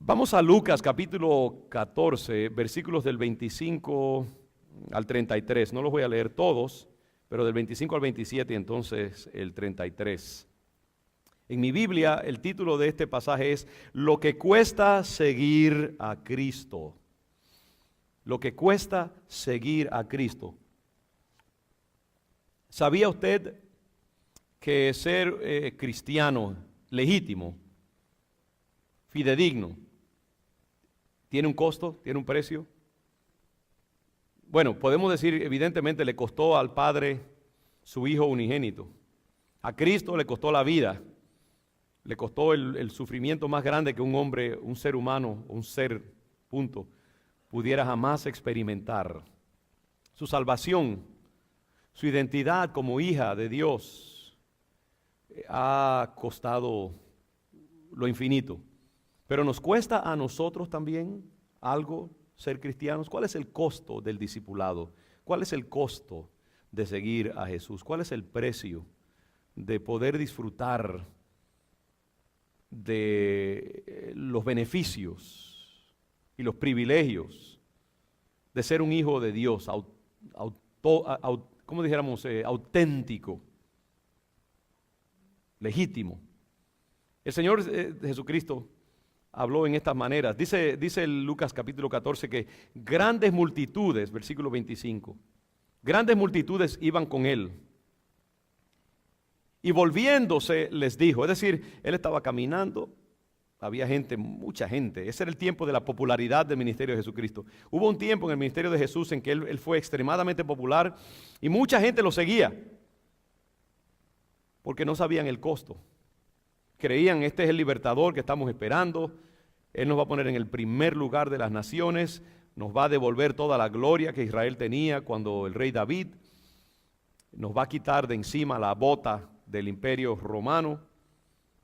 Vamos a Lucas capítulo 14, versículos del 25 al 33. No los voy a leer todos, pero del 25 al 27 y entonces el 33. En mi Biblia el título de este pasaje es Lo que cuesta seguir a Cristo. Lo que cuesta seguir a Cristo. ¿Sabía usted que ser cristiano legítimo, fidedigno, tiene un costo, tiene un precio? Bueno, podemos decir, evidentemente le costó al Padre su Hijo unigénito. A Cristo le costó la vida, le costó el sufrimiento más grande que un hombre, un ser humano, un ser, punto, pudiera jamás experimentar. Su salvación, su identidad como hija de Dios ha costado lo infinito. Pero nos cuesta a nosotros también algo ser cristianos. ¿Cuál es el costo del discipulado? ¿Cuál es el costo de seguir a Jesús? ¿Cuál es el precio de poder disfrutar de los beneficios y los privilegios de ser un hijo de Dios, como dijéramos, auténtico, legítimo? El Señor Jesucristo habló en estas maneras. Dice Lucas capítulo 14 que grandes multitudes, versículo 25, grandes multitudes iban con él. Y volviéndose les dijo, es decir, él estaba caminando, había gente, mucha gente. Ese era el tiempo de la popularidad del ministerio de Jesucristo. Hubo un tiempo en el ministerio de Jesús en que él fue extremadamente popular y mucha gente lo seguía porque no sabían el costo. Creían, este es el libertador que estamos esperando, Él nos va a poner en el primer lugar de las naciones, nos va a devolver toda la gloria que Israel tenía cuando el rey David, nos va a quitar de encima la bota del imperio romano,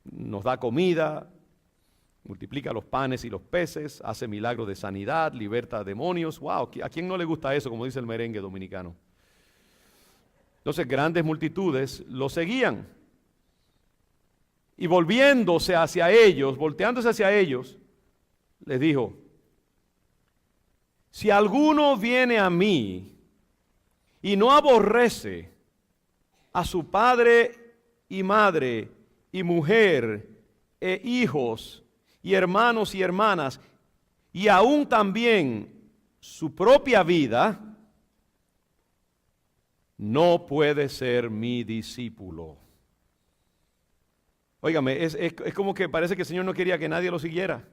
nos da comida, multiplica los panes y los peces, hace milagros de sanidad, liberta demonios. ¡Wow! ¿A quién no le gusta eso, como dice el merengue dominicano? Entonces grandes multitudes lo seguían. Y volteándose hacia ellos, les dijo, si alguno viene a mí y no aborrece a su padre y madre y mujer e hijos y hermanos y hermanas y aún también su propia vida, no puede ser mi discípulo. Óigame, es como que parece que el Señor no quería que nadie lo siguiera.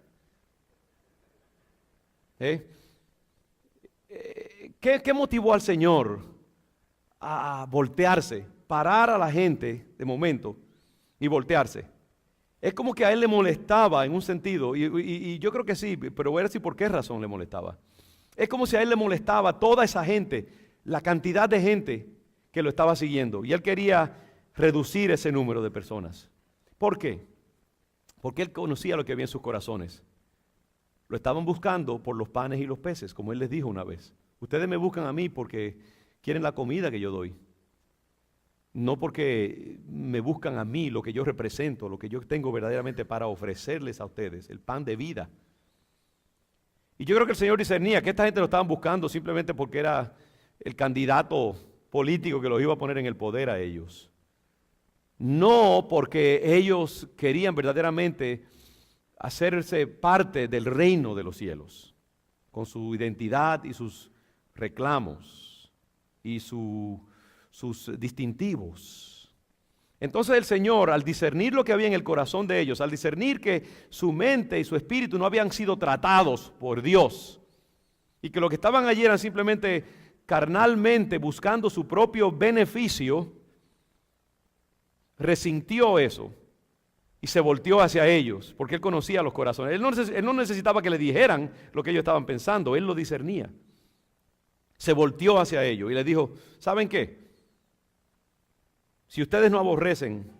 ¿Qué motivó al Señor a voltearse, parar a la gente de momento y voltearse? Es como que a él le molestaba en un sentido, y yo creo que sí, pero voy a decir por qué razón le molestaba. Es como si a él le molestaba toda esa gente, la cantidad de gente que lo estaba siguiendo, y él quería reducir ese número de personas. ¿Por qué? Porque él conocía lo que había en sus corazones. Lo estaban buscando por los panes y los peces, como él les dijo una vez. Ustedes me buscan a mí porque quieren la comida que yo doy. No porque me buscan a mí, lo que yo represento, lo que yo tengo verdaderamente para ofrecerles a ustedes, el pan de vida. Y yo creo que el Señor discernía que esta gente lo estaban buscando simplemente porque era el candidato político que los iba a poner en el poder a ellos. No porque ellos querían verdaderamente hacerse parte del reino de los cielos, con su identidad y sus reclamos y sus distintivos. Entonces el Señor, al discernir lo que había en el corazón de ellos, al discernir que su mente y su espíritu no habían sido tratados por Dios y que lo que estaban allí eran simplemente carnalmente buscando su propio beneficio, resintió eso y se volteó hacia ellos, porque él conocía los corazones. Él no necesitaba que le dijeran lo que ellos estaban pensando, él lo discernía. Se volteó hacia ellos y les dijo, ¿saben qué? Si ustedes no aborrecen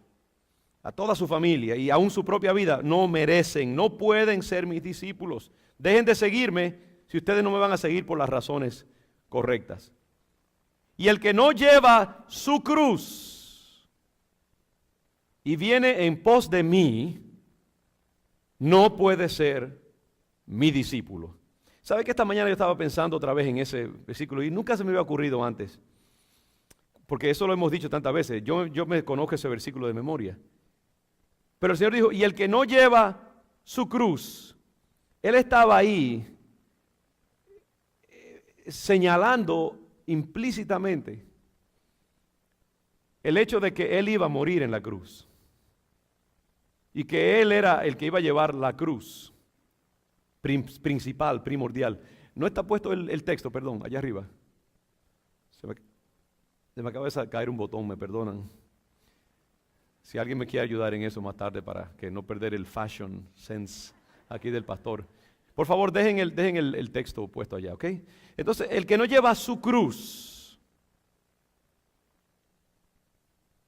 a toda su familia y aún su propia vida, no merecen, no pueden ser mis discípulos. Dejen de seguirme si ustedes no me van a seguir por las razones correctas. Y el que no lleva su cruz y viene en pos de mí, no puede ser mi discípulo. ¿Sabe que esta mañana yo estaba pensando otra vez en ese versículo y nunca se me había ocurrido antes? Porque eso lo hemos dicho tantas veces. Yo me conozco ese versículo de memoria. Pero el Señor dijo, y el que no lleva su cruz, Él estaba ahí señalando implícitamente el hecho de que Él iba a morir en la cruz. Y que Él era el que iba a llevar la cruz principal, primordial. No está puesto el texto, perdón, allá arriba. Se me acaba de caer un botón, me perdonan. Si alguien me quiere ayudar en eso más tarde para que no perder el fashion sense aquí del pastor. Por favor, dejen el texto puesto allá, ¿ok? Entonces, el que no lleva su cruz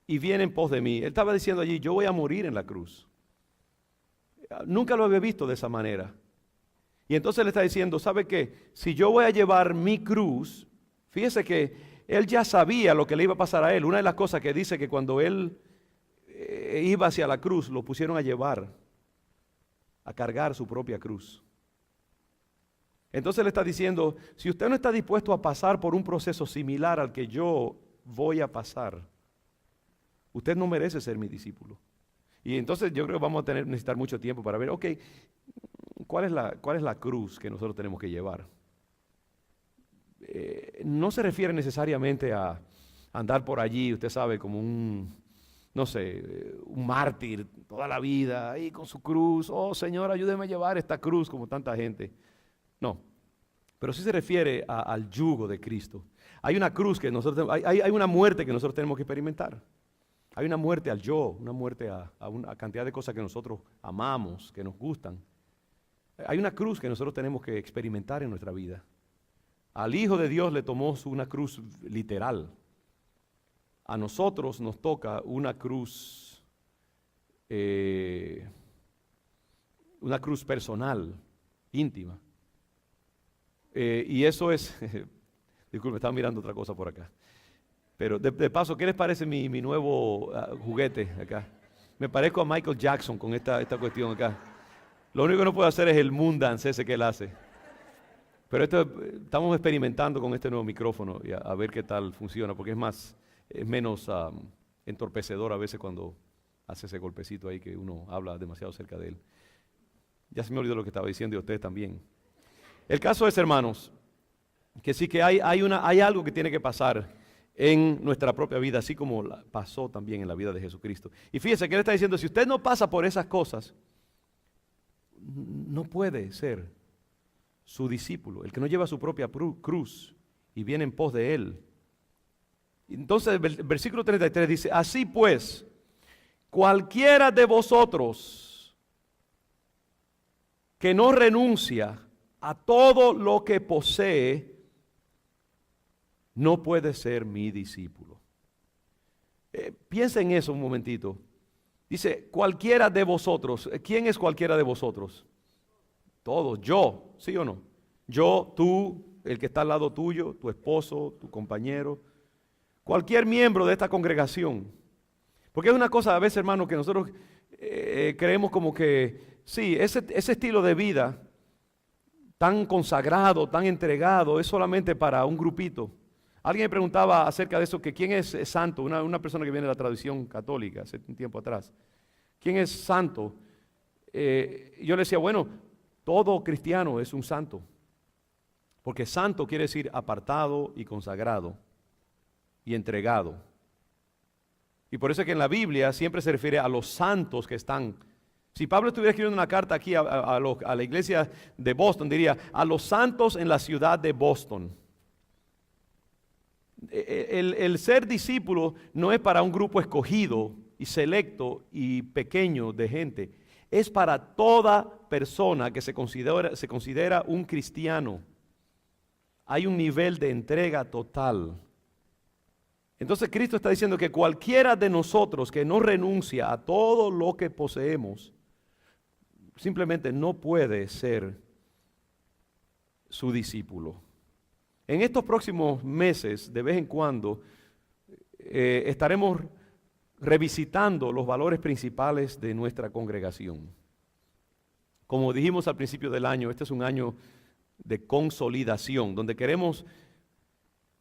y viene en pos de mí. Él estaba diciendo allí, yo voy a morir en la cruz. Nunca lo había visto de esa manera. Y entonces le está diciendo, ¿sabe qué? Si yo voy a llevar mi cruz, fíjese que él ya sabía lo que le iba a pasar a él. Una de las cosas que dice que cuando él iba hacia la cruz, lo pusieron a llevar, a cargar su propia cruz. Entonces le está diciendo, si usted no está dispuesto a pasar por un proceso similar al que yo voy a pasar, usted no merece ser mi discípulo. Y entonces yo creo que vamos a necesitar mucho tiempo para ver, ok, ¿cuál es la cruz que nosotros tenemos que llevar? No se refiere necesariamente a andar por allí, usted sabe, como un mártir toda la vida, ahí con su cruz, oh Señor, ayúdeme a llevar esta cruz como tanta gente. No, pero sí se refiere al yugo de Cristo. Hay una cruz que nosotros, hay una muerte que nosotros tenemos que experimentar. Hay una muerte al yo, una muerte a una cantidad de cosas que nosotros amamos, que nos gustan. Hay una cruz que nosotros tenemos que experimentar en nuestra vida. Al Hijo de Dios le tomó una cruz literal. A nosotros nos toca una cruz personal, íntima. Y eso es, disculpe, estaba mirando otra cosa por acá. Pero de paso, ¿qué les parece mi nuevo juguete acá? Me parezco a Michael Jackson con esta cuestión acá. Lo único que no puedo hacer es el moon dance ese que él hace. Pero estamos experimentando con este nuevo micrófono y a ver qué tal funciona, porque es menos entorpecedor a veces cuando hace ese golpecito ahí que uno habla demasiado cerca de él. Ya se me olvidó lo que estaba diciendo y ustedes también. El caso es, hermanos, que sí que hay algo que tiene que pasar en nuestra propia vida, así como pasó también en la vida de Jesucristo. Y fíjese que él está diciendo, si usted no pasa por esas cosas, no puede ser su discípulo, el que no lleva su propia cruz y viene en pos de él. Entonces el versículo 33 dice, así pues, cualquiera de vosotros que no renuncia a todo lo que posee, no puede ser mi discípulo. Piensa en eso un momentito. Dice, cualquiera de vosotros. ¿Quién es cualquiera de vosotros? Todos. Yo, ¿sí o no? Yo, tú, el que está al lado tuyo, tu esposo, tu compañero. Cualquier miembro de esta congregación. Porque es una cosa a veces, hermano, que nosotros creemos como que, sí, ese estilo de vida tan consagrado, tan entregado, es solamente para un grupito. Alguien me preguntaba acerca de eso, que quién es santo, una persona que viene de la tradición católica hace un tiempo atrás. ¿Quién es santo? Yo le decía, bueno, todo cristiano es un santo, porque santo quiere decir apartado y consagrado y entregado. Y por eso es que en la Biblia siempre se refiere a los santos que están. Si Pablo estuviera escribiendo una carta aquí a la iglesia de Boston, diría, a los santos en la ciudad de Boston. El ser discípulo no es para un grupo escogido y selecto y pequeño de gente. Es para toda persona que se considera un cristiano. Hay un nivel de entrega total. Entonces Cristo está diciendo que cualquiera de nosotros que no renuncia a todo lo que poseemos, simplemente no puede ser su discípulo. En estos próximos meses, de vez en cuando, estaremos revisitando los valores principales de nuestra congregación. Como dijimos al principio del año, este es un año de consolidación, donde queremos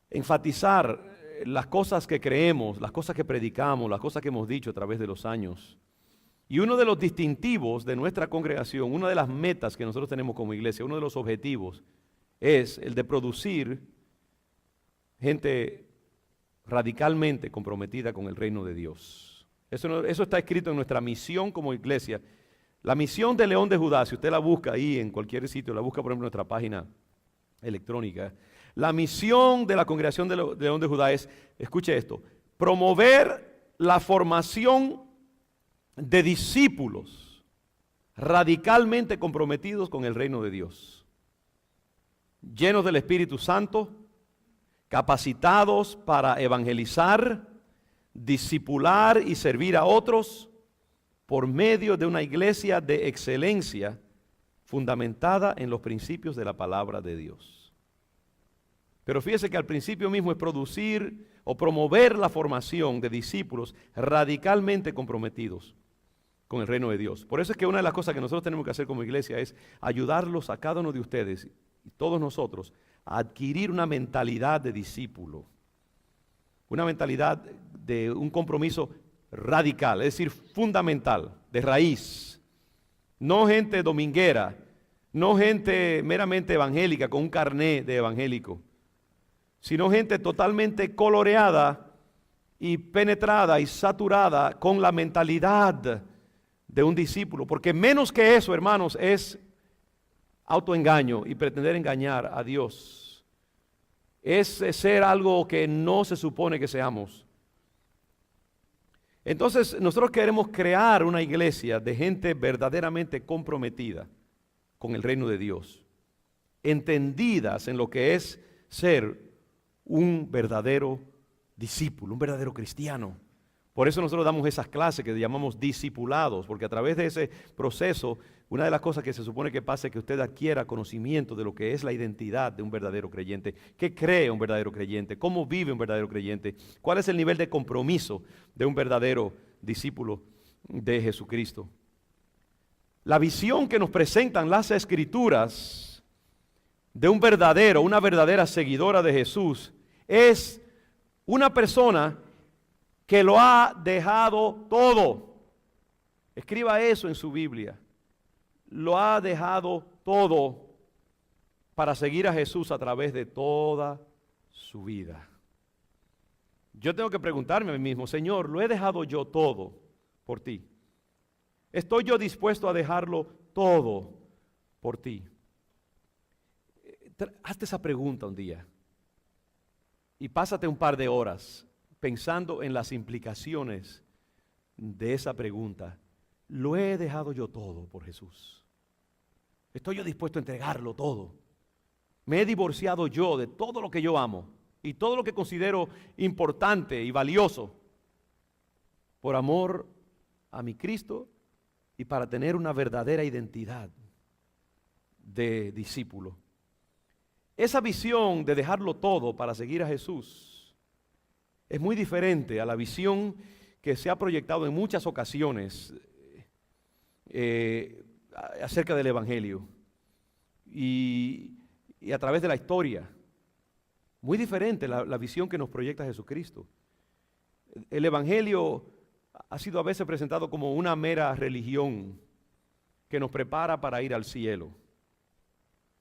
enfatizar las cosas que creemos, las cosas que predicamos, las cosas que hemos dicho a través de los años. Y uno de los distintivos de nuestra congregación, una de las metas que nosotros tenemos como iglesia, uno de los objetivos, es el de producir gente radicalmente comprometida con el reino de Dios. Eso está escrito en nuestra misión como iglesia. La misión de León de Judá, si usted la busca ahí en cualquier sitio, la busca por ejemplo en nuestra página electrónica. La misión de la congregación de León de Judá es, escuche esto, promover la formación de discípulos radicalmente comprometidos con el reino de Dios, llenos del Espíritu Santo, capacitados para evangelizar, discipular y servir a otros por medio de una iglesia de excelencia fundamentada en los principios de la palabra de Dios. Pero fíjese que al principio mismo es producir o promover la formación de discípulos radicalmente comprometidos con el reino de Dios. Por eso es que una de las cosas que nosotros tenemos que hacer como iglesia es ayudarlos a cada uno de ustedes y todos nosotros a adquirir una mentalidad de discípulo, una mentalidad de un compromiso radical, es decir, fundamental, de raíz. No gente dominguera, no gente meramente evangélica con un carné de evangélico, sino gente totalmente coloreada y penetrada y saturada con la mentalidad de un discípulo. Porque menos que eso, hermanos, es autoengaño y pretender engañar a Dios. Es ser algo que no se supone que seamos. Entonces nosotros queremos crear una iglesia de gente verdaderamente comprometida con el reino de Dios, entendidas en lo que es ser un verdadero discípulo, un verdadero cristiano. Por eso nosotros damos esas clases que llamamos discipulados, porque a través de ese proceso, una de las cosas que se supone que pasa es que usted adquiera conocimiento de lo que es la identidad de un verdadero creyente, qué cree un verdadero creyente, cómo vive un verdadero creyente, cuál es el nivel de compromiso de un verdadero discípulo de Jesucristo. La visión que nos presentan las Escrituras de un verdadero, una verdadera seguidora de Jesús es una persona que lo ha dejado todo. Escriba eso en su Biblia. Lo ha dejado todo para seguir a Jesús a través de toda su vida. Yo tengo que preguntarme a mí mismo, Señor, ¿lo he dejado yo todo por ti? ¿Estoy yo dispuesto a dejarlo todo por ti? Hazte esa pregunta un día y pásate un par de horas pensando en las implicaciones de esa pregunta. ¿Lo he dejado yo todo por Jesús? ¿Estoy yo dispuesto a entregarlo todo? ¿Me he divorciado yo de todo lo que yo amo y todo lo que considero importante y valioso por amor a mi Cristo y para tener una verdadera identidad de discípulo? Esa visión de dejarlo todo para seguir a Jesús es muy diferente a la visión que se ha proyectado en muchas ocasiones acerca del Evangelio y a través de la historia. Muy diferente la visión que nos proyecta Jesucristo. El Evangelio ha sido a veces presentado como una mera religión que nos prepara para ir al cielo.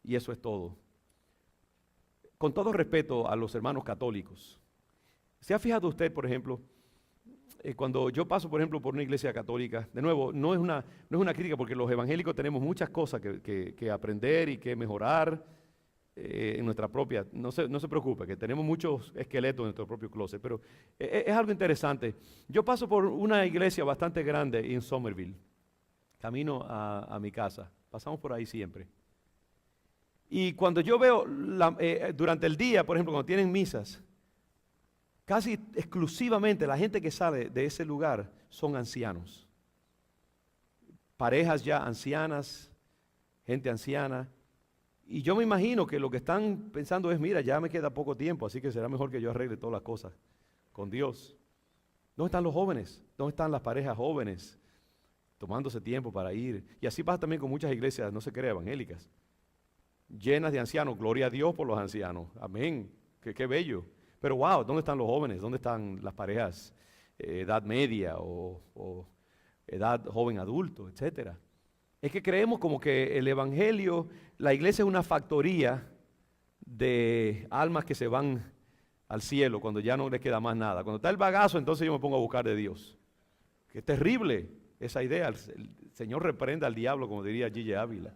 Y eso es todo. Con todo respeto a los hermanos católicos, ¿se ha fijado usted, por ejemplo, cuando yo paso, por ejemplo, por una iglesia católica? De nuevo, no es una crítica, porque los evangélicos tenemos muchas cosas que aprender y que mejorar en nuestra propia. No se preocupe, que tenemos muchos esqueletos en nuestro propio closet, pero es algo interesante. Yo paso por una iglesia bastante grande en Somerville, camino a mi casa. Pasamos por ahí siempre. Y cuando yo veo, durante el día, por ejemplo, cuando tienen misas, casi exclusivamente la gente que sale de ese lugar son ancianos. Parejas ya ancianas, gente anciana. Y yo me imagino que lo que están pensando es, mira, ya me queda poco tiempo, así que será mejor que yo arregle todas las cosas con Dios. ¿Dónde están los jóvenes? ¿Dónde están las parejas jóvenes? tomándose tiempo para ir. Y así pasa también con muchas iglesias, no se cree, evangélicas, llenas de ancianos. Gloria a Dios por los ancianos. Amén. Qué bello. Pero wow, ¿dónde están los jóvenes? ¿Dónde están las parejas edad media o edad joven adulto, etcétera? Es que creemos como que el evangelio, la iglesia es una factoría de almas que se van al cielo cuando ya no les queda más nada. Cuando está el bagazo, entonces yo me pongo a buscar de Dios. Qué terrible esa idea. El Señor reprenda al diablo, como diría Gille Ávila.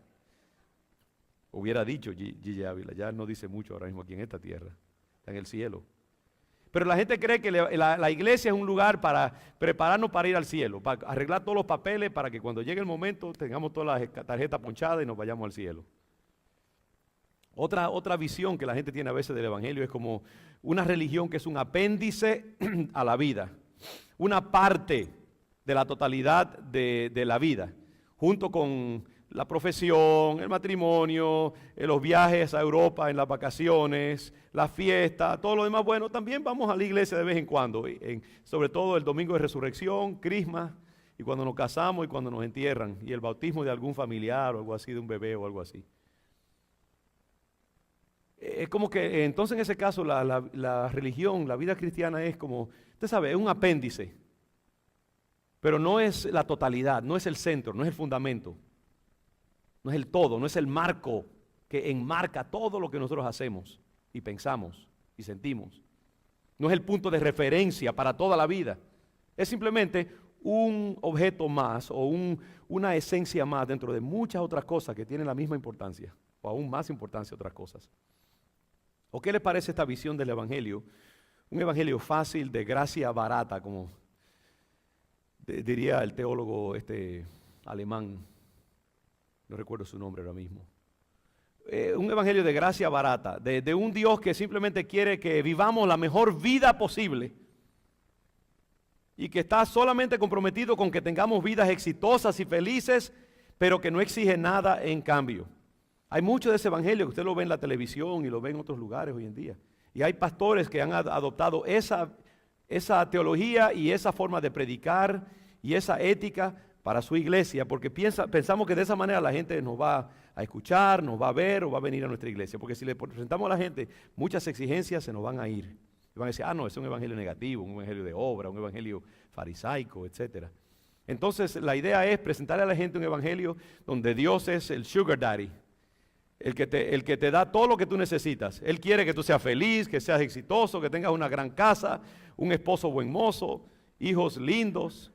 Hubiera dicho Gille Ávila. Ya no dice mucho ahora mismo aquí en esta tierra. Está en el cielo. Pero la gente cree que la iglesia es un lugar para prepararnos para ir al cielo, para arreglar todos los papeles para que cuando llegue el momento tengamos todas las tarjetas ponchadas y nos vayamos al cielo. Otra visión que la gente tiene a veces del evangelio es como una religión que es un apéndice a la vida, una parte de la totalidad de la vida, junto con la profesión, el matrimonio, los viajes a Europa en las vacaciones, la fiesta, todo lo demás. Bueno, también vamos a la iglesia de vez en cuando, sobre todo el domingo de resurrección, Christmas, y cuando nos casamos y cuando nos entierran, y el bautismo de algún familiar o algo así, de un bebé o algo así. Es como que entonces en ese caso la religión, la vida cristiana es como, usted sabe, es un apéndice, pero no es la totalidad, no es el centro, no es el fundamento. No es el todo, no es el marco que enmarca todo lo que nosotros hacemos y pensamos y sentimos. No es el punto de referencia para toda la vida. Es simplemente un objeto más o una esencia más dentro de muchas otras cosas que tienen la misma importancia o aún más importancia otras cosas. ¿O qué les parece esta visión del evangelio? Un evangelio fácil, de gracia barata, como diría el teólogo alemán. No recuerdo su nombre ahora mismo. Un evangelio de gracia barata, de un Dios que simplemente quiere que vivamos la mejor vida posible y que está solamente comprometido con que tengamos vidas exitosas y felices, pero que no exige nada en cambio. Hay mucho de ese evangelio que usted lo ve en la televisión y lo ve en otros lugares hoy en día. Y hay pastores que han adoptado esa teología y esa forma de predicar y esa ética para su iglesia, porque pensamos que de esa manera la gente nos va a escuchar, nos va a ver o va a venir a nuestra iglesia, porque si le presentamos a la gente muchas exigencias se nos van a ir. Y van a decir, no, es un evangelio negativo, un evangelio de obra, un evangelio farisaico, etc. Entonces la idea es presentarle a la gente un evangelio donde Dios es el sugar daddy, el que te da todo lo que tú necesitas. Él quiere que tú seas feliz, que seas exitoso, que tengas una gran casa, un esposo buen mozo, hijos lindos,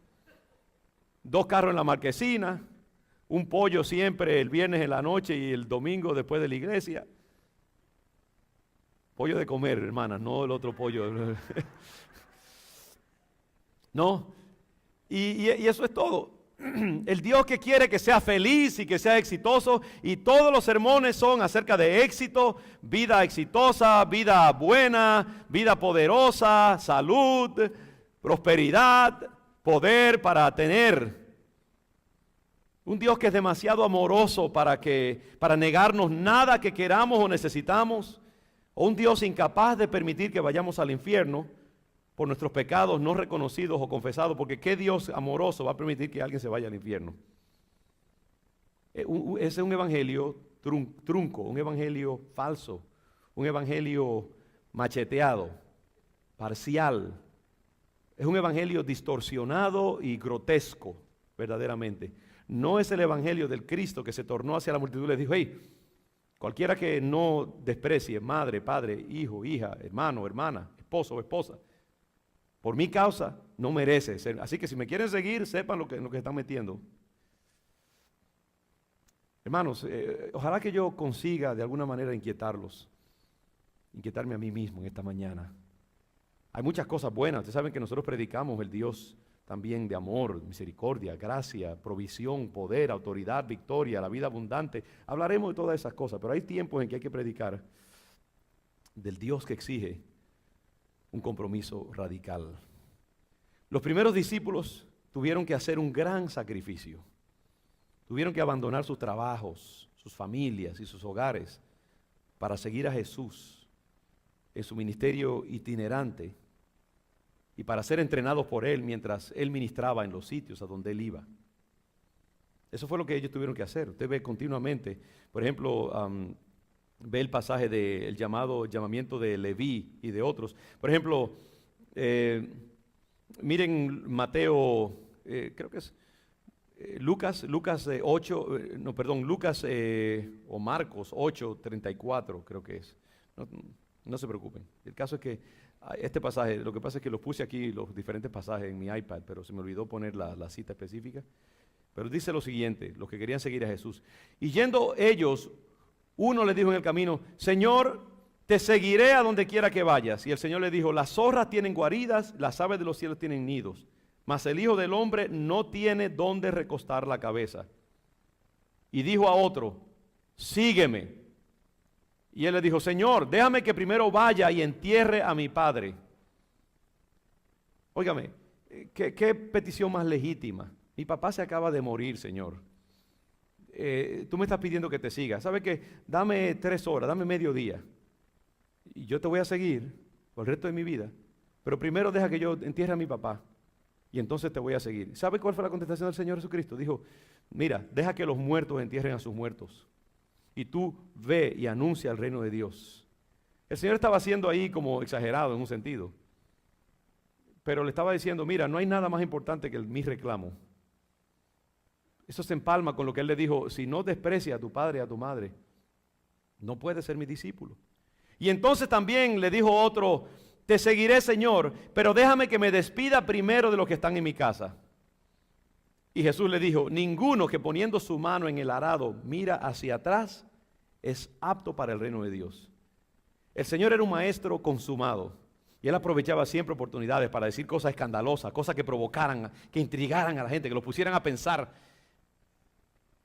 2 carros en la marquesina, un pollo siempre el viernes en la noche y el domingo después de la iglesia. Pollo de comer, hermanas, no el otro pollo. No, y eso es todo. El Dios que quiere que sea feliz y que sea exitoso, y todos los sermones son acerca de éxito, vida exitosa, vida buena, vida poderosa, salud, prosperidad, poder para tener. Un Dios que es demasiado amoroso para negarnos nada que queramos o necesitamos, o un Dios incapaz de permitir que vayamos al infierno por nuestros pecados no reconocidos o confesados, porque ¿qué Dios amoroso va a permitir que alguien se vaya al infierno? Ese es un evangelio trunco, un evangelio falso, un evangelio macheteado, parcial. Es un evangelio distorsionado y grotesco, verdaderamente. No es el evangelio del Cristo que se tornó hacia la multitud y les dijo, hey, cualquiera que no desprecie madre, padre, hijo, hija, hermano, hermana, esposo o esposa, por mi causa no merece ser. Así que si me quieren seguir, sepan lo que están metiendo. Hermanos, ojalá que yo consiga de alguna manera inquietarme a mí mismo en esta mañana. Hay muchas cosas buenas. Ustedes saben que nosotros predicamos el Dios también de amor, misericordia, gracia, provisión, poder, autoridad, victoria, la vida abundante. Hablaremos de todas esas cosas, pero hay tiempos en que hay que predicar del Dios que exige un compromiso radical. Los primeros discípulos tuvieron que hacer un gran sacrificio. Tuvieron que abandonar sus trabajos, sus familias y sus hogares para seguir a Jesús en su ministerio itinerante y para ser entrenados por Él mientras Él ministraba en los sitios a donde Él iba. Eso fue lo que ellos tuvieron que hacer. Usted ve continuamente, por ejemplo, ve el pasaje del llamamiento de Leví y de otros. Por ejemplo, miren Mateo, creo que es Lucas 8, no, perdón, Lucas o Marcos 8:34, creo que es. No se preocupen. El caso es que este pasaje, lo que pasa es que los puse aquí, los diferentes pasajes en mi iPad, pero se me olvidó poner la cita específica. Pero dice lo siguiente, los que querían seguir a Jesús. Y yendo ellos, uno le dijo en el camino: Señor, te seguiré a donde quiera que vayas. Y el Señor le dijo: las zorras tienen guaridas, las aves de los cielos tienen nidos, mas el Hijo del Hombre no tiene dónde recostar la cabeza. Y dijo a otro: sígueme. Y él le dijo: Señor, déjame que primero vaya y entierre a mi padre. Óigame, ¿qué petición más legítima? Mi papá se acaba de morir, Señor. Tú me estás pidiendo que te siga. ¿Sabe qué? Dame 3 horas, dame mediodía. Y yo te voy a seguir por el resto de mi vida. Pero primero deja que yo entierre a mi papá. Y entonces te voy a seguir. ¿Sabe cuál fue la contestación del Señor Jesucristo? Dijo: mira, deja que los muertos entierren a sus muertos. Y tú ve y anuncia el reino de Dios. El Señor estaba siendo ahí como exagerado en un sentido. Pero le estaba diciendo: mira, no hay nada más importante que mi reclamo. Eso se empalma con lo que Él le dijo: si no desprecias a tu padre y a tu madre, no puedes ser mi discípulo. Y entonces también le dijo otro: te seguiré, Señor, pero déjame que me despida primero de los que están en mi casa. Y Jesús le dijo: ninguno que poniendo su mano en el arado mira hacia atrás es apto para el reino de Dios. El Señor era un maestro consumado y Él aprovechaba siempre oportunidades para decir cosas escandalosas, cosas que provocaran, que intrigaran a la gente, que los pusieran a pensar.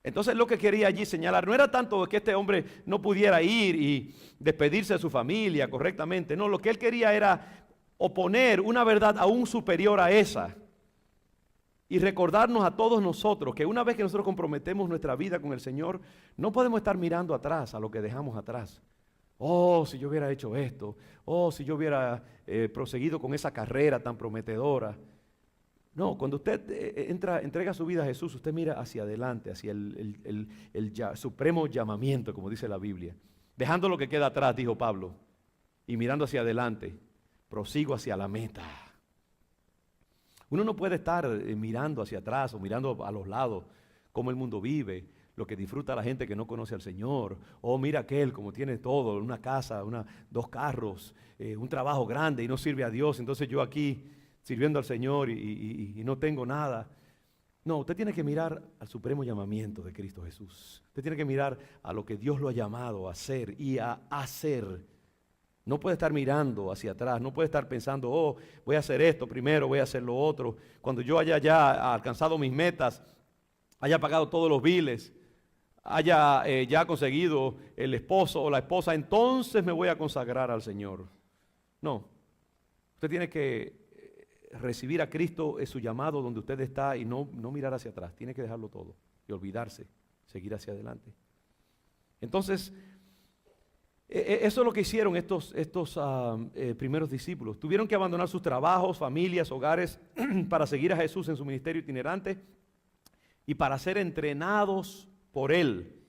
Entonces lo que quería allí señalar no era tanto que este hombre no pudiera ir y despedirse de su familia correctamente. No, lo que él quería era oponer una verdad aún superior a esa. Y recordarnos a todos nosotros que una vez que nosotros comprometemos nuestra vida con el Señor, no podemos estar mirando atrás a lo que dejamos atrás. Oh, si yo hubiera hecho esto. Oh, si yo hubiera proseguido con esa carrera tan prometedora. No, cuando usted entrega su vida a Jesús, usted mira hacia adelante, hacia el supremo llamamiento, como dice la Biblia. Dejando lo que queda atrás, dijo Pablo, y mirando hacia adelante, prosigo hacia la meta. Uno no puede estar mirando hacia atrás o mirando a los lados cómo el mundo vive, lo que disfruta la gente que no conoce al Señor. Oh, mira aquel como tiene todo, una casa, 2 carros, un trabajo grande y no sirve a Dios. Entonces yo aquí sirviendo al Señor y no tengo nada. No, usted tiene que mirar al supremo llamamiento de Cristo Jesús. Usted tiene que mirar a lo que Dios lo ha llamado a hacer y a hacer. No puede estar mirando hacia atrás, no puede estar pensando: oh, voy a hacer esto primero, voy a hacer lo otro. Cuando yo haya ya alcanzado mis metas, haya pagado todos los biles, haya ya conseguido el esposo o la esposa, entonces me voy a consagrar al Señor. No, usted tiene que recibir a Cristo es su llamado donde usted está y no mirar hacia atrás. Tiene que dejarlo todo y olvidarse, seguir hacia adelante. Entonces, eso es lo que hicieron estos primeros discípulos. Tuvieron que abandonar sus trabajos, familias, hogares para seguir a Jesús en su ministerio itinerante y para ser entrenados por Él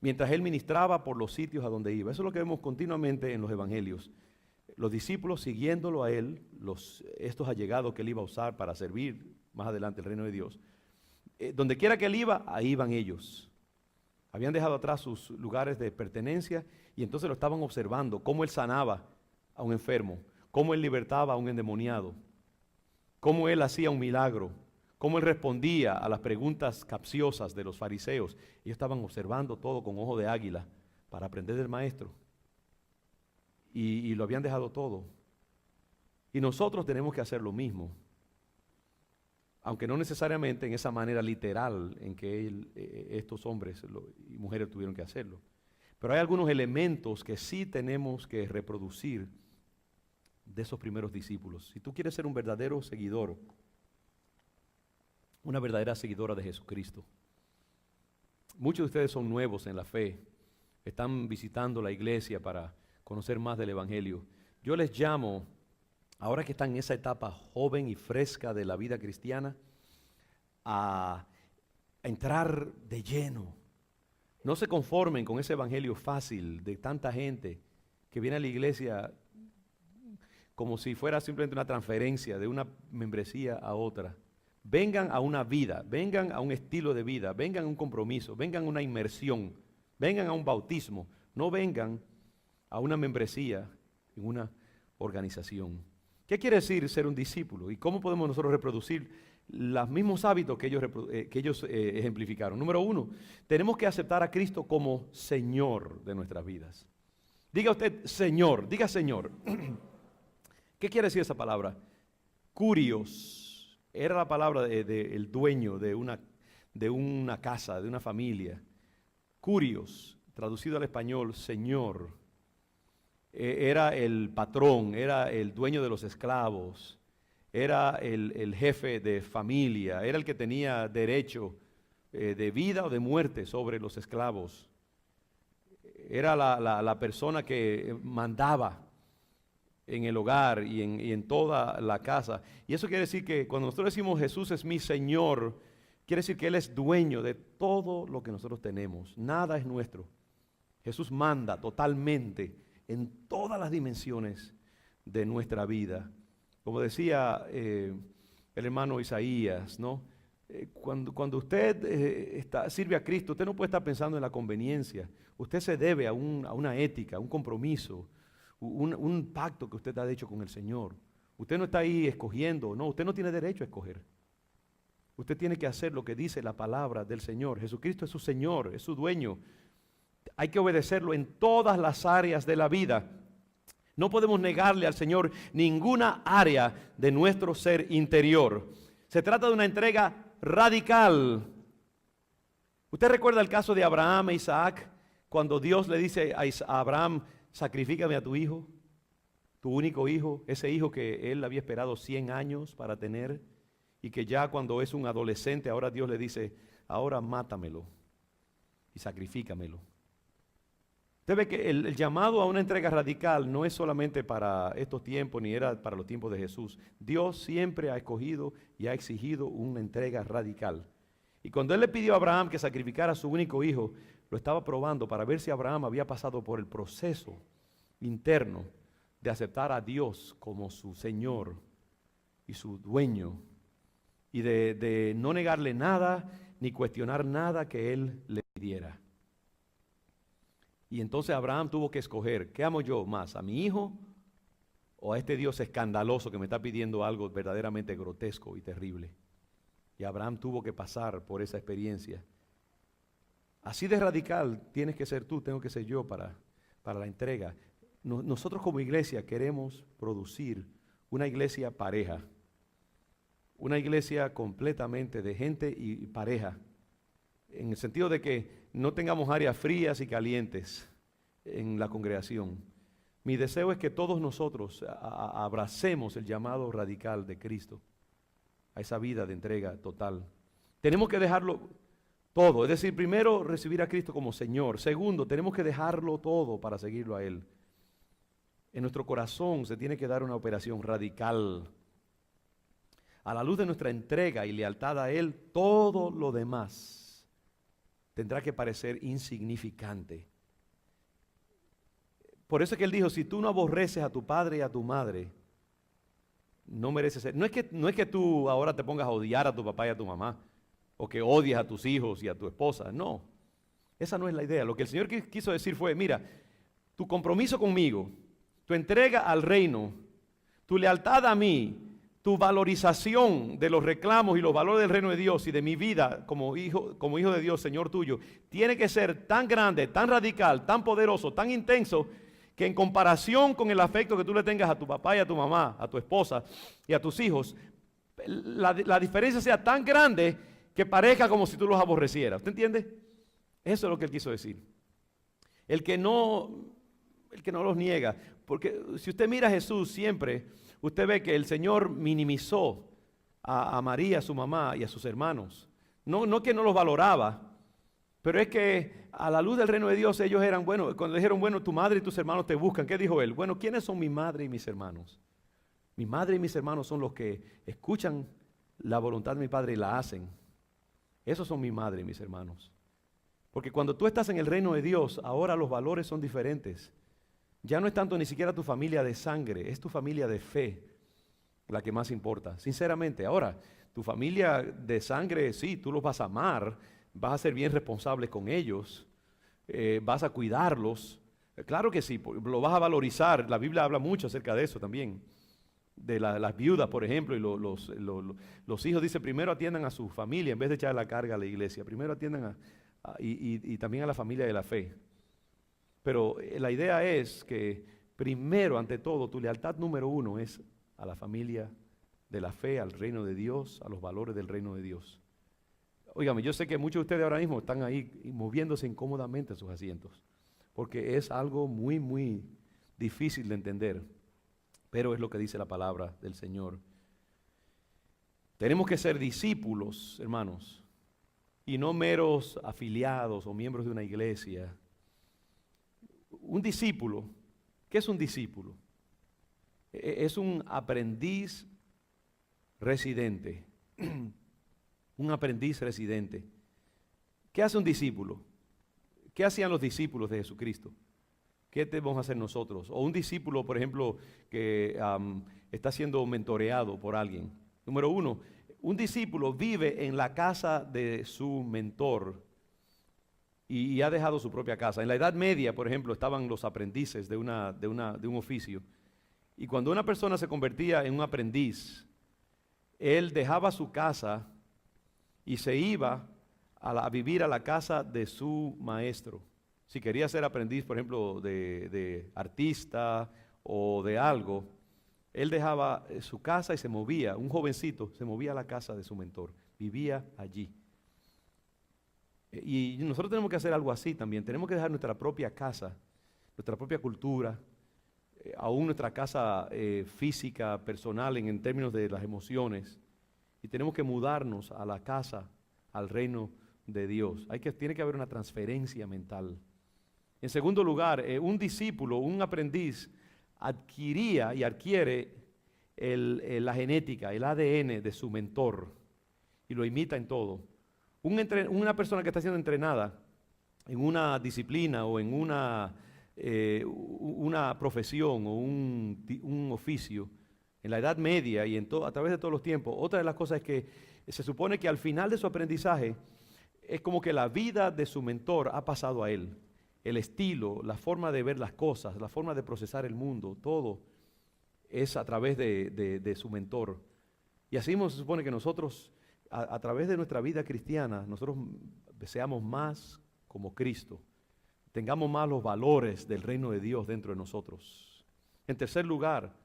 mientras Él ministraba por los sitios a donde iba. Eso es lo que vemos continuamente en los evangelios. Los discípulos siguiéndolo a Él, estos allegados que Él iba a usar para servir más adelante el reino de Dios. Donde quiera que Él iba, ahí iban ellos. Habían dejado atrás sus lugares de pertenencia y entonces lo estaban observando, cómo Él sanaba a un enfermo, cómo Él libertaba a un endemoniado, cómo Él hacía un milagro, cómo Él respondía a las preguntas capciosas de los fariseos. Ellos estaban observando todo con ojo de águila para aprender del Maestro. Y lo habían dejado todo. Y nosotros tenemos que hacer lo mismo. Aunque no necesariamente en esa manera literal en que estos hombres y mujeres tuvieron que hacerlo. Pero hay algunos elementos que sí tenemos que reproducir de esos primeros discípulos. Si tú quieres ser un verdadero seguidor, una verdadera seguidora de Jesucristo. Muchos de ustedes son nuevos en la fe. Están visitando la iglesia para conocer más del Evangelio. Yo les llamo, ahora que están en esa etapa joven y fresca de la vida cristiana, a entrar de lleno. No se conformen con ese evangelio fácil de tanta gente que viene a la iglesia como si fuera simplemente una transferencia de una membresía a otra. Vengan a una vida, vengan a un estilo de vida, vengan a un compromiso, vengan a una inmersión, vengan a un bautismo, no vengan a una membresía en una organización. ¿Qué quiere decir ser un discípulo? ¿Y cómo podemos nosotros reproducir los mismos hábitos que ellos ejemplificaron? Número uno, tenemos que aceptar a Cristo como Señor de nuestras vidas. Diga usted Señor, diga Señor. ¿Qué quiere decir esa palabra? Curios, era la palabra del dueño de una casa, de una familia. Curios, traducido al español, Señor. Era el patrón, era el dueño de los esclavos, era el jefe de familia, era el que tenía derecho de vida o de muerte sobre los esclavos. Era la persona que mandaba en el hogar y en toda la casa. Y eso quiere decir que cuando nosotros decimos Jesús es mi Señor, quiere decir que Él es dueño de todo lo que nosotros tenemos. Nada es nuestro. Jesús manda totalmente en todas las dimensiones de nuestra vida. Como decía el hermano Isaías, ¿no? Cuando usted sirve a Cristo, usted no puede estar pensando en la conveniencia. Usted se debe a una ética, a un compromiso, un pacto que usted ha hecho con el Señor. Usted no está ahí escogiendo, no, usted no tiene derecho a escoger. Usted tiene que hacer lo que dice la palabra del Señor. Jesucristo es su Señor, es su dueño. Hay que obedecerlo en todas las áreas de la vida. No podemos negarle al Señor ninguna área de nuestro ser interior. Se trata de una entrega radical. ¿Usted recuerda el caso de Abraham e Isaac? Cuando Dios le dice a Abraham, sacrifícame a tu hijo, tu único hijo, ese hijo que él había esperado 100 años para tener, y que ya cuando es un adolescente, ahora Dios le dice, ahora mátamelo y sacrifícamelo. Usted ve que el llamado a una entrega radical no es solamente para estos tiempos, ni era para los tiempos de Jesús. Dios siempre ha escogido y ha exigido una entrega radical. Y cuando Él le pidió a Abraham que sacrificara a su único hijo, lo estaba probando para ver si Abraham había pasado por el proceso interno de aceptar a Dios como su Señor y su dueño, y de no negarle nada, ni cuestionar nada que Él le pidiera. Y entonces Abraham tuvo que escoger, ¿qué amo yo más? ¿A mi hijo o a este Dios escandaloso que me está pidiendo algo verdaderamente grotesco y terrible? Y Abraham tuvo que pasar por esa experiencia. Así de radical tienes que ser tú, tengo que ser yo para la entrega. Nosotros como iglesia queremos producir una iglesia pareja, una iglesia completamente de gente y pareja, en el sentido de que no tengamos áreas frías y calientes en la congregación. Mi deseo es que todos nosotros abracemos el llamado radical de Cristo a esa vida de entrega total. Tenemos que dejarlo todo, es decir, primero recibir a Cristo como Señor. Segundo, tenemos que dejarlo todo para seguirlo a Él. En nuestro corazón se tiene que dar una operación radical. A la luz de nuestra entrega y lealtad a Él, todo lo demás tendrá que parecer insignificante. Por eso es que Él dijo, si tú no aborreces a tu padre y a tu madre, no mereces ser. No es que tú ahora te pongas a odiar a tu papá y a tu mamá, o que odies a tus hijos y a tu esposa. No, esa no es la idea. Lo que el Señor quiso decir fue, mira, tu compromiso conmigo, tu entrega al reino, tu lealtad a mí, tu valorización de los reclamos y los valores del reino de Dios y de mi vida como hijo de Dios, Señor tuyo, tiene que ser tan grande, tan radical, tan poderoso, tan intenso, que en comparación con el afecto que tú le tengas a tu papá y a tu mamá, a tu esposa y a tus hijos, la diferencia sea tan grande que parezca como si tú los aborrecieras. ¿Usted entiende? Eso es lo que Él quiso decir. El que no los niega, porque si usted mira a Jesús siempre, usted ve que el Señor minimizó a María, a su mamá y a sus hermanos. No que no los valoraba, pero es que a la luz del reino de Dios ellos eran, bueno, cuando dijeron, bueno, tu madre y tus hermanos te buscan, ¿qué dijo Él? Bueno, ¿quiénes son mi madre y mis hermanos? Mi madre y mis hermanos son los que escuchan la voluntad de mi Padre y la hacen. Esos son mi madre y mis hermanos. Porque cuando tú estás en el reino de Dios, ahora los valores son diferentes. Ya no es tanto ni siquiera tu familia de sangre, es tu familia de fe la que más importa. Sinceramente, ahora, tu familia de sangre, sí, tú los vas a amar, vas a ser bien responsable con ellos, vas a cuidarlos. Claro que sí, lo vas a valorizar. La Biblia habla mucho acerca de eso también. De las viudas, por ejemplo, y los hijos, dice, primero atiendan a su familia en vez de echar la carga a la iglesia. Primero atiendan y también a la familia de la fe. Pero la idea es que primero, ante todo, tu lealtad número uno es a la familia de la fe, al reino de Dios, a los valores del reino de Dios. Óigame, yo sé que muchos de ustedes ahora mismo están ahí moviéndose incómodamente en sus asientos, porque es algo muy, muy difícil de entender, pero es lo que dice la palabra del Señor. Tenemos que ser discípulos, hermanos, y no meros afiliados o miembros de una iglesia. Un discípulo, ¿qué es un discípulo? Es un aprendiz residente. Un aprendiz residente. ¿Qué hace un discípulo? ¿Qué hacían los discípulos de Jesucristo? ¿Qué debemos hacer nosotros? O un discípulo, por ejemplo, que está siendo mentoreado por alguien. Número uno, un discípulo vive en la casa de su mentor y ha dejado su propia casa. En la Edad Media, por ejemplo, estaban los aprendices de un oficio. Y cuando una persona se convertía en un aprendiz, él dejaba su casa y se iba a vivir a la casa de su maestro. Si quería ser aprendiz, por ejemplo, de artista o de algo, él dejaba su casa y se movía, un jovencito se movía a la casa de su mentor, vivía allí. Y nosotros tenemos que hacer algo así también, tenemos que dejar nuestra propia casa, nuestra propia cultura, aún nuestra casa física, personal, en términos de las emociones, y tenemos que mudarnos a la casa, al reino de Dios. Tiene que haber una transferencia mental. En segundo lugar, un discípulo, un aprendiz, adquiría y adquiere la genética, el ADN de su mentor, y lo imita en todo. Una persona que está siendo entrenada en una disciplina o en una profesión o un oficio, en la Edad Media y a través de todos los tiempos, otra de las cosas es que se supone que al final de su aprendizaje es como que la vida de su mentor ha pasado a él. El estilo, la forma de ver las cosas, la forma de procesar el mundo, todo es a través de su mentor. Y así se supone que nosotros, a través de nuestra vida cristiana, nosotros seamos más como Cristo, tengamos más los valores del reino de Dios dentro de nosotros. En tercer lugar,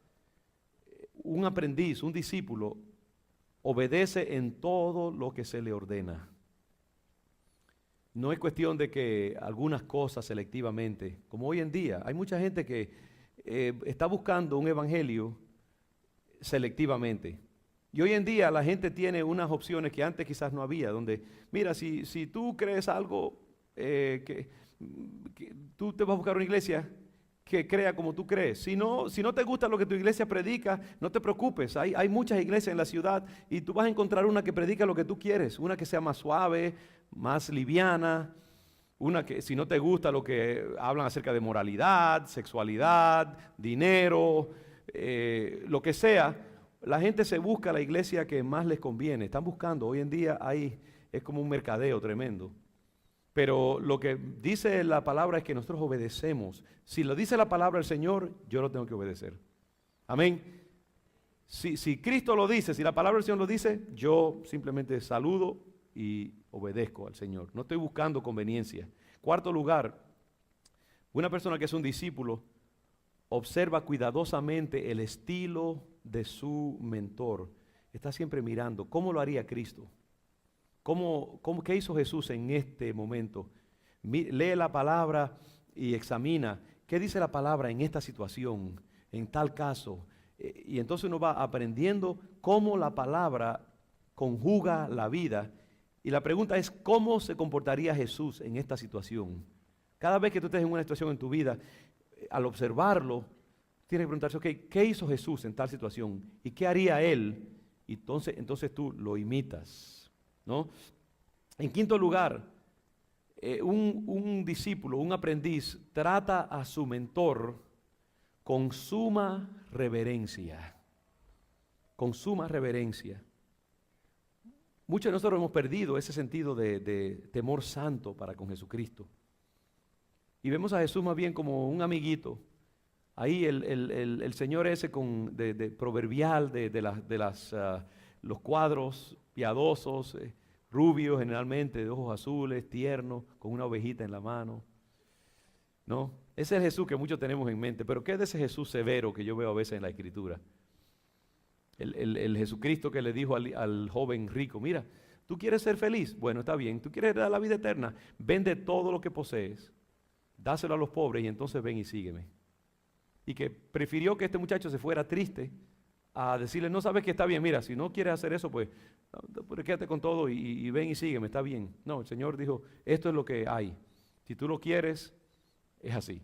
un aprendiz, un discípulo, obedece en todo lo que se le ordena. No es cuestión de que algunas cosas selectivamente, como hoy en día, hay mucha gente que está buscando un evangelio selectivamente. Y hoy en día la gente tiene unas opciones que antes quizás no había, donde, mira, si tú crees algo, que tú te vas a buscar una iglesia que crea como tú crees. Si no te gusta lo que tu iglesia predica, no te preocupes. Hay muchas iglesias en la ciudad y tú vas a encontrar una que predica lo que tú quieres, una que sea más suave, más liviana, una que si no te gusta lo que hablan acerca de moralidad, sexualidad, dinero, lo que sea, la gente se busca la iglesia que más les conviene. Están buscando, hoy en día es como un mercadeo tremendo. Pero lo que dice la palabra es que nosotros obedecemos. Si lo dice la palabra del Señor, yo lo tengo que obedecer. Amén. Si Cristo lo dice, si la palabra del Señor lo dice, yo simplemente saludo y obedezco al Señor. No estoy buscando conveniencia. Cuarto lugar, una persona que es un discípulo observa cuidadosamente el estilo de su mentor. Está siempre mirando cómo lo haría Cristo. ¿Qué hizo Jesús en este momento? Lee la palabra y examina qué dice la palabra en esta situación, en tal caso. Y entonces uno va aprendiendo cómo la palabra conjuga la vida. Y la pregunta es, ¿cómo se comportaría Jesús en esta situación? Cada vez que tú estés en una situación en tu vida, al observarlo, tienes que preguntarse, ok, ¿qué hizo Jesús en tal situación? ¿Y qué haría Él? Y entonces tú lo imitas, ¿no? En quinto lugar, un discípulo, un aprendiz, trata a su mentor con suma reverencia. Con suma reverencia. Muchos de nosotros hemos perdido ese sentido de temor santo para con Jesucristo. Y vemos a Jesús más bien como un amiguito. Ahí el Señor ese de proverbial, los cuadros piadosos, rubios generalmente, de ojos azules, tiernos, con una ovejita en la mano. ¿No? Ese es el Jesús que muchos tenemos en mente. Pero ¿qué es de ese Jesús severo que yo veo a veces en la Escritura? El Jesucristo que le dijo al joven rico, mira, ¿tú quieres ser feliz? Bueno, está bien. ¿Tú quieres dar la vida eterna? Vende todo lo que posees, dáselo a los pobres y entonces ven y sígueme. Y que prefirió que este muchacho se fuera triste a decirle, no sabes que está bien, mira, si no quieres hacer eso, pues quédate con todo y ven y sígueme, está bien. No, el Señor dijo, esto es lo que hay. Si tú lo quieres, es así.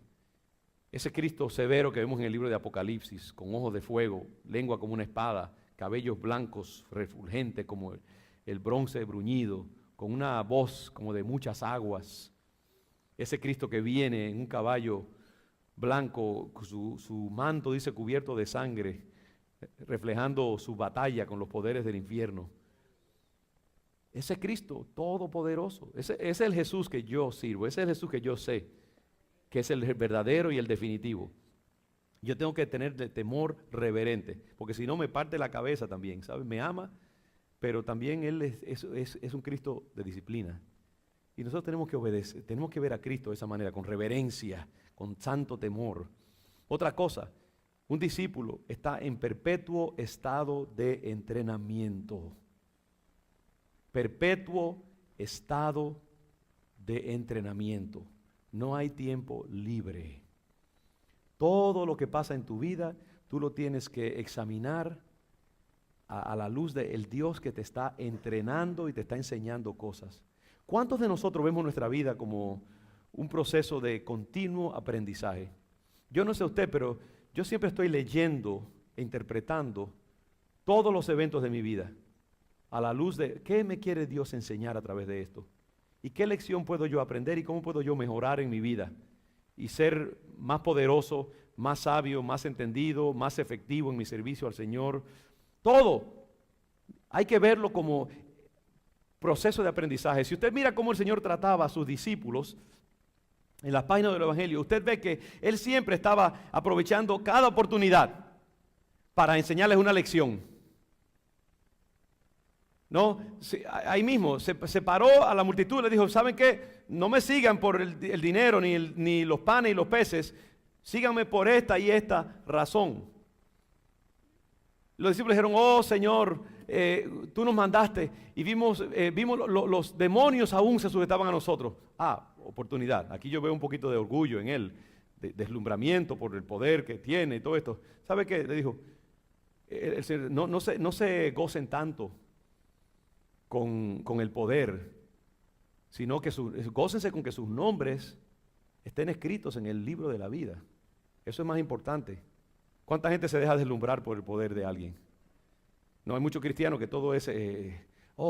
Ese Cristo severo que vemos en el libro de Apocalipsis, con ojos de fuego, lengua como una espada, cabellos blancos, refulgentes como el bronce bruñido, con una voz como de muchas aguas. Ese Cristo que viene en un caballo blanco, su manto dice cubierto de sangre, reflejando su batalla con los poderes del infierno. Ese Cristo todopoderoso, ese es el Jesús que yo sirvo, ese es el Jesús que yo sé, que es el verdadero y el definitivo. Yo tengo que tener temor reverente, porque si no me parte la cabeza también, ¿sabes? Me ama, pero también Él es un Cristo de disciplina. Y nosotros tenemos que obedecer, tenemos que ver a Cristo de esa manera, con reverencia, con santo temor. Otra cosa, un discípulo está en perpetuo estado de entrenamiento. Perpetuo estado de entrenamiento. No hay tiempo libre. Todo lo que pasa en tu vida, tú lo tienes que examinar a la luz del Dios que te está entrenando y te está enseñando cosas. ¿Cuántos de nosotros vemos nuestra vida como un proceso de continuo aprendizaje? Yo no sé usted, pero yo siempre estoy leyendo e interpretando todos los eventos de mi vida a la luz de qué me quiere Dios enseñar a través de esto. ¿Y qué lección puedo yo aprender y cómo puedo yo mejorar en mi vida? Y ser más poderoso, más sabio, más entendido, más efectivo en mi servicio al Señor. Todo hay que verlo como proceso de aprendizaje. Si usted mira cómo el Señor trataba a sus discípulos en las páginas del Evangelio, usted ve que Él siempre estaba aprovechando cada oportunidad para enseñarles una lección. No, ahí mismo se paró a la multitud y le dijo, ¿saben qué? No me sigan por el dinero, ni los panes y los peces, síganme por esta y esta razón. Los discípulos dijeron, oh Señor, tú nos mandaste y vimos los demonios aún se sujetaban a nosotros. Oportunidad. Aquí yo veo un poquito de orgullo en él, de deslumbramiento por el poder que tiene y todo esto. ¿Sabe qué? Le dijo, el Señor, no se gocen tanto con el poder, sino que gócense con que sus nombres estén escritos en el libro de la vida. Eso es más importante. ¿Cuánta gente se deja deslumbrar por el poder de alguien? No, hay muchos cristianos que todo es,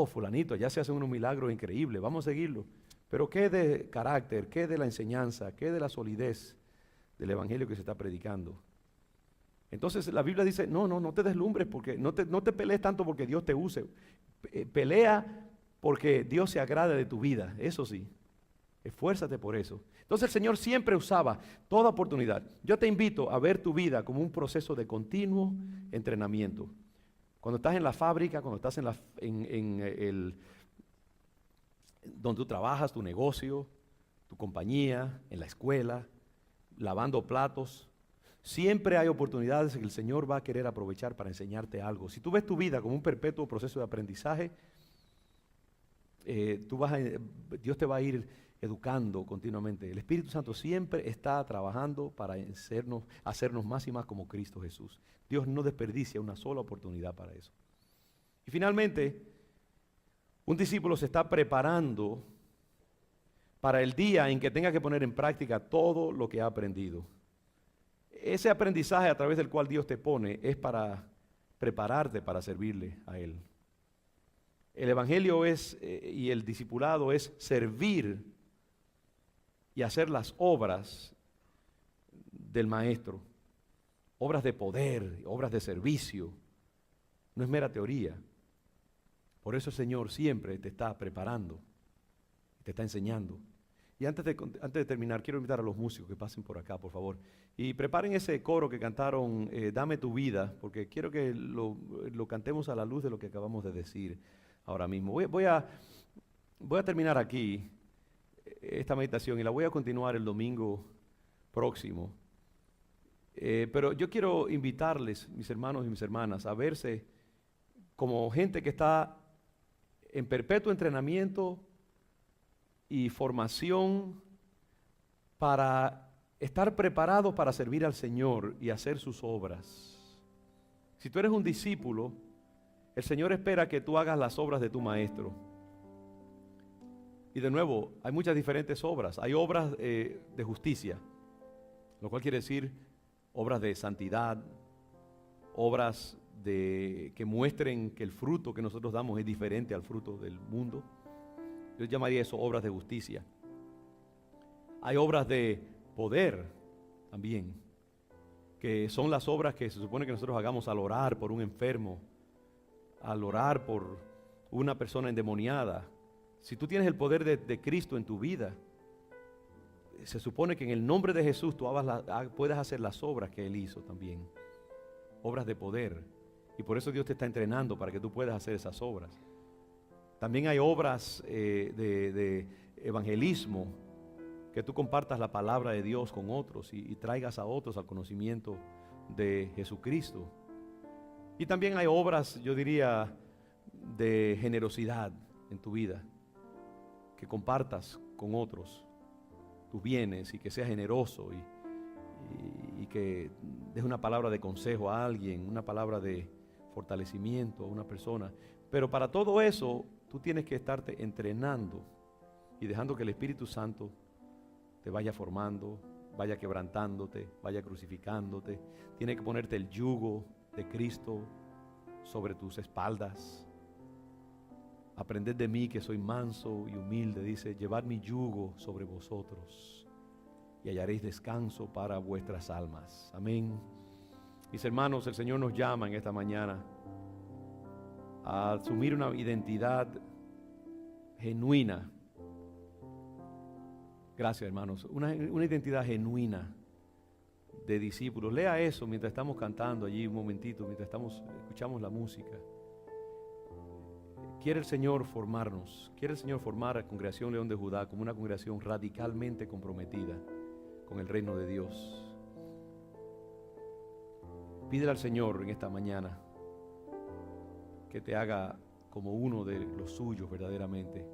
fulanito, ya se hacen unos milagros increíbles, vamos a seguirlo. Pero ¿qué de carácter? ¿Qué de la enseñanza? ¿Qué de la solidez del evangelio que se está predicando? Entonces la Biblia dice, no te deslumbres, porque no te pelees tanto porque Dios te use. Pelea porque Dios se agrade de tu vida, eso sí. Esfuérzate por eso. Entonces el Señor siempre usaba toda oportunidad. Yo te invito a ver tu vida como un proceso de continuo entrenamiento. Cuando estás en la fábrica, cuando estás donde tú trabajas, tu negocio, tu compañía, en la escuela, lavando platos, siempre hay oportunidades que el Señor va a querer aprovechar para enseñarte algo. Si tú ves tu vida como un perpetuo proceso de aprendizaje, Dios te va a ir educando continuamente. El Espíritu Santo siempre está trabajando para hacernos más y más como Cristo Jesús. Dios no desperdicia una sola oportunidad para eso. Y finalmente, un discípulo se está preparando para el día en que tenga que poner en práctica todo lo que ha aprendido. Ese aprendizaje a través del cual Dios te pone es para prepararte para servirle a Él. El evangelio es, y el discipulado es servir y hacer las obras del maestro. Obras de poder, obras de servicio. No es mera teoría. Por eso el Señor siempre te está preparando, te está enseñando. Y antes de terminar, quiero invitar a los músicos que pasen por acá, por favor. Y preparen ese coro que cantaron, Dame tu vida, porque quiero que lo cantemos a la luz de lo que acabamos de decir ahora mismo. Voy a terminar aquí esta meditación y la voy a continuar el domingo próximo. Pero yo quiero invitarles, mis hermanos y mis hermanas, a verse como gente que está en perpetuo entrenamiento y formación para estar preparados para servir al Señor y hacer sus obras. Si tú eres un discípulo, el Señor espera que tú hagas las obras de tu maestro. Y de nuevo, hay muchas diferentes obras. Hay obras de justicia, lo cual quiere decir obras de santidad, obras que muestren que el fruto que nosotros damos es diferente al fruto del mundo. Yo llamaría eso obras de justicia. Hay obras de poder también, que son las obras que se supone que nosotros hagamos al orar por un enfermo, al orar por una persona endemoniada. Si tú tienes el poder de Cristo en tu vida, se supone que en el nombre de Jesús tú puedas hacer las obras que Él hizo también. Obras de poder. Y por eso Dios te está entrenando para que tú puedas hacer esas obras. También hay obras de evangelismo, que tú compartas la palabra de Dios con otros y traigas a otros al conocimiento de Jesucristo. Y también hay obras, yo diría, de generosidad en tu vida, que compartas con otros tus bienes y que seas generoso y que des una palabra de consejo a alguien, una palabra de fortalecimiento a una persona. Pero para todo eso tú tienes que estarte entrenando y dejando que el Espíritu Santo te vaya formando, vaya quebrantándote, vaya crucificándote. Tienes que ponerte el yugo de Cristo sobre tus espaldas. Aprended de mí que soy manso y humilde, dice, llevad mi yugo sobre vosotros y hallaréis descanso para vuestras almas. Amén. Mis hermanos, el Señor nos llama en esta mañana a asumir una identidad genuina. Gracias, hermanos. Una identidad genuina de discípulos. Lea eso mientras estamos cantando allí un momentito, mientras escuchamos la música. Quiere el Señor formarnos, quiere el Señor formar a la Congregación León de Judá como una congregación radicalmente comprometida con el reino de Dios. Pídele al Señor en esta mañana que te haga como uno de los suyos verdaderamente.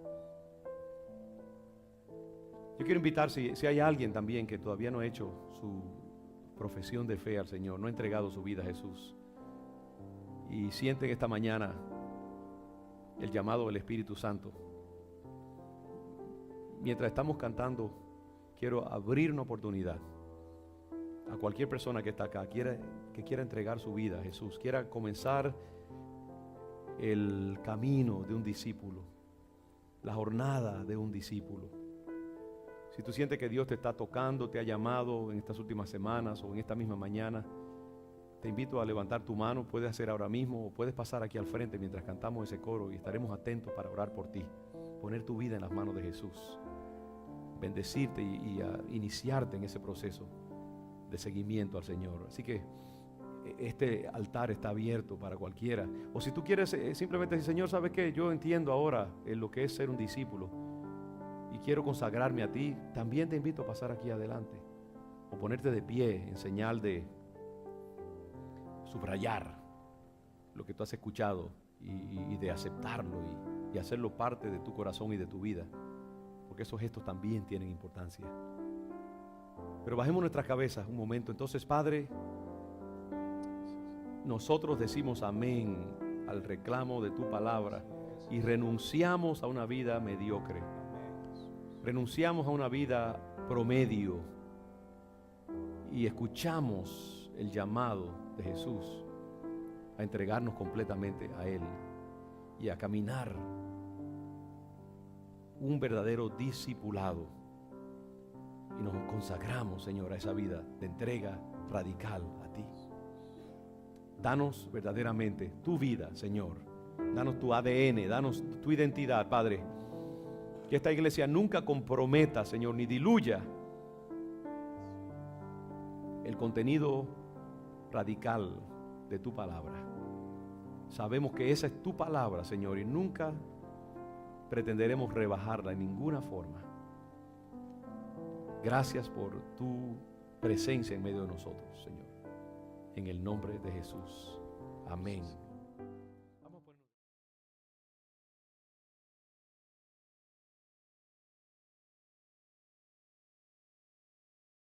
Yo quiero invitar, si hay alguien también que todavía no ha hecho su profesión de fe al Señor, no ha entregado su vida a Jesús, y sienten esta mañana el llamado del Espíritu Santo. Mientras estamos cantando, quiero abrir una oportunidad a cualquier persona que está acá, que quiera entregar su vida a Jesús, quiera comenzar el camino de un discípulo, la jornada de un discípulo. Si tú sientes que Dios te está tocando, te ha llamado en estas últimas semanas o en esta misma mañana, te invito a levantar tu mano. Puedes hacer ahora mismo o puedes pasar aquí al frente mientras cantamos ese coro y estaremos atentos para orar por ti. Poner tu vida en las manos de Jesús, bendecirte y a iniciarte en ese proceso de seguimiento al Señor. Así que este altar está abierto para cualquiera. O si tú quieres simplemente decir, Señor, ¿sabes qué? Yo entiendo ahora lo que es ser un discípulo y quiero consagrarme a ti. También te invito a pasar aquí adelante o ponerte de pie en señal de subrayar lo que tú has escuchado y de aceptarlo y hacerlo parte de tu corazón y de tu vida, porque esos gestos también tienen importancia. Pero bajemos nuestras cabezas un momento. Entonces, Padre, nosotros decimos amén al reclamo de tu palabra y renunciamos a una vida mediocre, renunciamos a una vida promedio y escuchamos el llamado de Jesús a entregarnos completamente a Él. y a caminar un verdadero discipulado. Y nos consagramos, Señor, a esa vida de entrega radical a ti. Danos verdaderamente tu vida, Señor. Danos tu ADN, danos tu identidad, Padre. Que esta iglesia nunca comprometa, Señor, ni diluya el contenido radical de tu palabra. Sabemos que esa es tu palabra, Señor, y nunca pretenderemos rebajarla en ninguna forma. Gracias por tu presencia en medio de nosotros, Señor. En el nombre de Jesús. Amén.